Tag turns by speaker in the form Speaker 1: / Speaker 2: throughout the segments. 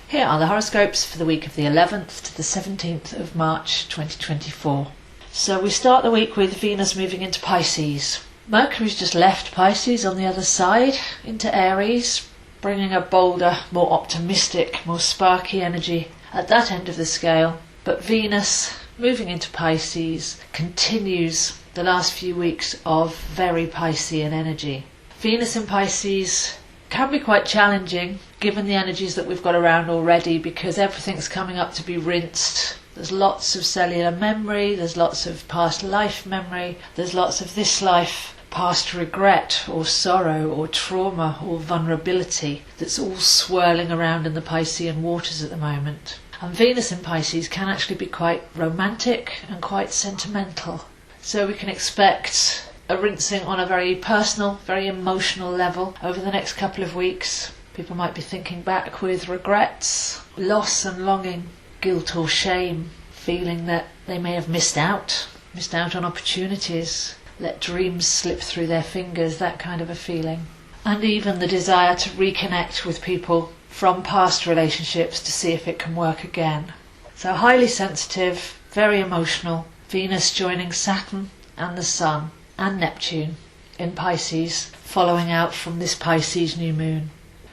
Speaker 1: Here are the horoscopes for the week of the 11th to the 17th of March 2024. So we start the week with Venus moving into Pisces. Mercury's just left Pisces on the other side into Aries, bringing a bolder, more optimistic, more sparky energy at that end of the scale. But Venus moving into Pisces continues the last few weeks of very Piscean energy. Venus in Pisces can be quite challenging given the energies that we've got around already, because everything's coming up to be rinsed. There's lots of cellular memory, there's lots of past life memory, there's lots of this life past regret or sorrow or trauma or vulnerability that's all swirling around in the Piscean waters at the moment. And Venus in Pisces can actually be quite romantic and quite sentimental. So we can expect a rinsing on a very personal, very emotional level over the next couple of weeks. People might be thinking back with regrets, loss and longing, guilt or shame, feeling that they may have missed out on opportunities, let dreams slip through their fingers, that kind of a feeling. And even the desire to reconnect with people from past relationships to see if it can work again. So highly sensitive, very emotional. Venus joining Saturn and the Sun and Neptune in Pisces, following out from this Pisces new moon.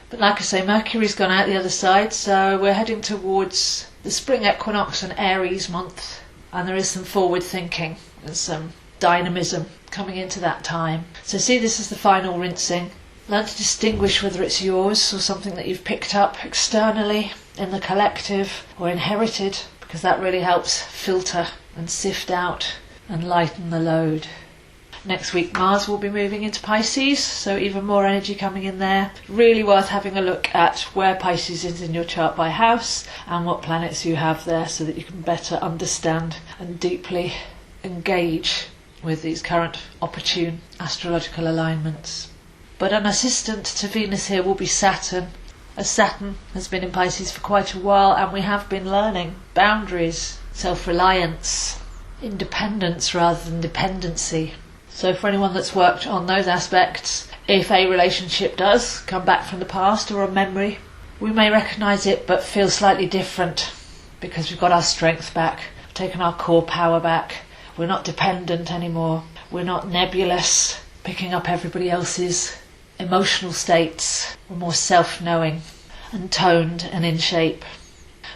Speaker 1: But like I say, Mercury's gone out the other side, so we're heading towards the spring equinox and Aries month, and there is some forward thinking and some dynamism coming into that time. So see this as the final rinsing. Learn to distinguish whether it's yours or something that you've picked up externally in the collective or inherited, because that really helps filter and sift out and lighten the load. Next week Mars will be moving into Pisces, so even more energy coming in there. Really worth having a look at where Pisces is in your chart by house and what planets you have there, so that you can better understand and deeply engage with these current opportune astrological alignments. But an assistant to Venus here will be Saturn, as Saturn has been in Pisces for quite a while, and we have been learning boundaries, self-reliance, independence rather than dependency. So for anyone that's worked on those aspects, if a relationship does come back from the past or a memory, we may recognise it but feel slightly different because we've got our strength back, we've taken our core power back, we're not dependent anymore, we're not nebulous, picking up everybody else's emotional states, we're more self-knowing and toned and in shape.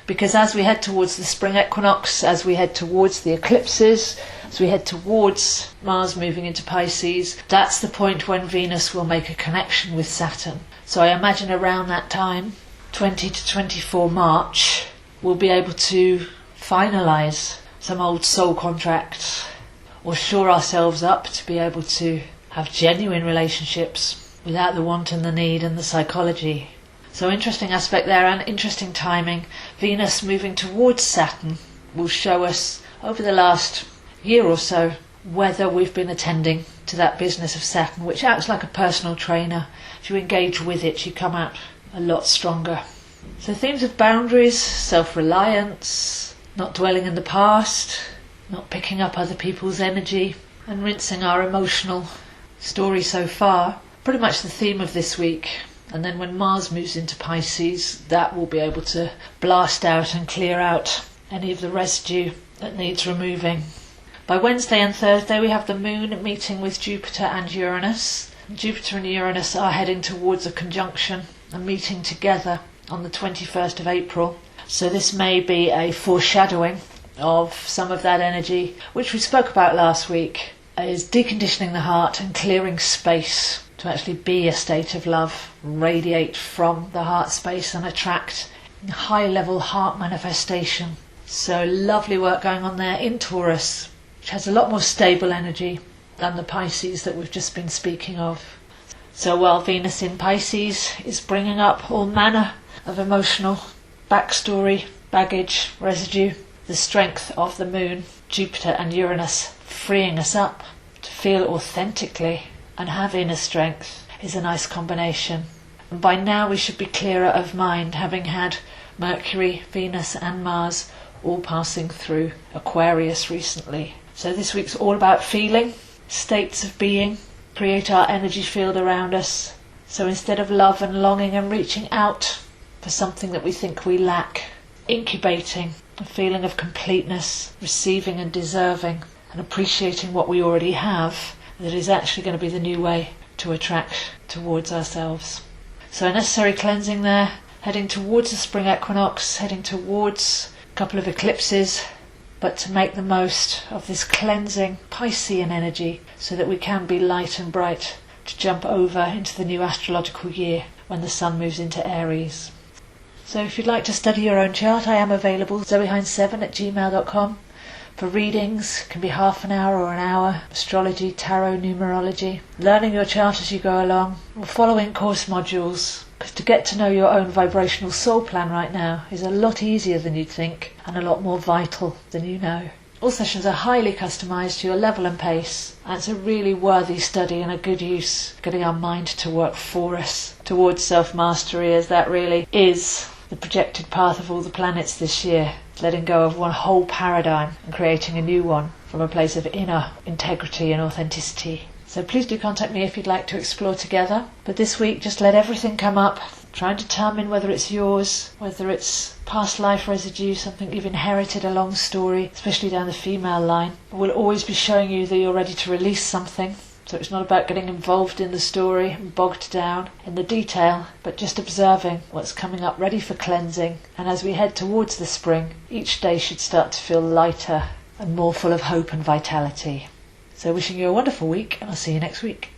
Speaker 1: Because as we head towards the spring equinox, as we head towards the eclipses, as we head towards Mars moving into Pisces, that's the point when Venus will make a connection with Saturn. So I imagine around that time, 20 to 24 March, we'll be able to finalise some old soul contracts or shore ourselves up to be able to have genuine relationships without the want and the need and the psychology. So interesting aspect there and interesting timing. Venus moving towards Saturn will show us over the last year or so whether we've been attending to that business of Saturn, which acts like a personal trainer. If you engage with it, you come out a lot stronger. So themes of boundaries, self-reliance, not dwelling in the past, not picking up other people's energy, and rinsing our emotional story so far. Pretty much the theme of this week. And then when Mars moves into Pisces, that will be able to blast out and clear out any of the residue that needs removing. By Wednesday and Thursday we have the Moon meeting with Jupiter and Uranus. Jupiter and Uranus are heading towards a conjunction, a meeting together on the 21st of April. So this may be a foreshadowing of some of that energy, which we spoke about last week, is deconditioning the heart and clearing space to actually be a state of love, radiate from the heart space and attract high level heart manifestation. So lovely work going on there in Taurus, which has a lot more stable energy than the Pisces that we've just been speaking of. So while Venus in Pisces is bringing up all manner of emotional backstory, baggage, residue, the strength of the Moon, Jupiter and Uranus freeing us up to feel authentically and have inner strength is a nice combination. And by now we should be clearer of mind, having had Mercury, Venus and Mars all passing through Aquarius recently. So this week's all about feeling, states of being, create our energy field around us. So instead of love and longing and reaching out for something that we think we lack, incubating a feeling of completeness, receiving and deserving, and appreciating what we already have, that is actually going to be the new way to attract towards ourselves. So a necessary cleansing there, heading towards the spring equinox, heading towards a couple of eclipses, but to make the most of this cleansing Piscean energy so that we can be light and bright to jump over into the new astrological year when the sun moves into Aries. So if you'd like to study your own chart, I am available, zoehind7@gmail.com. For readings, it can be half an hour or an hour, astrology, tarot, numerology, learning your chart as you go along, or following course modules. Because to get to know your own vibrational soul plan right now is a lot easier than you'd think, and a lot more vital than you know. All sessions are highly customised to your level and pace, and it's a really worthy study and a good use of getting our mind to work for us towards self-mastery, as that really is the projected path of all the planets this year. Letting go of one whole paradigm and creating a new one from a place of inner integrity and authenticity. So please do contact me if you'd like to explore together. But this week, just let everything come up. Try and determine whether it's yours, whether it's past life residue, something you've inherited, a long story, especially down the female line. We'll always be showing you that you're ready to release something. So it's not about getting involved in the story and bogged down in the detail, but just observing what's coming up ready for cleansing. And as we head towards the spring, each day should start to feel lighter and more full of hope and vitality. So wishing you a wonderful week, and I'll see you next week.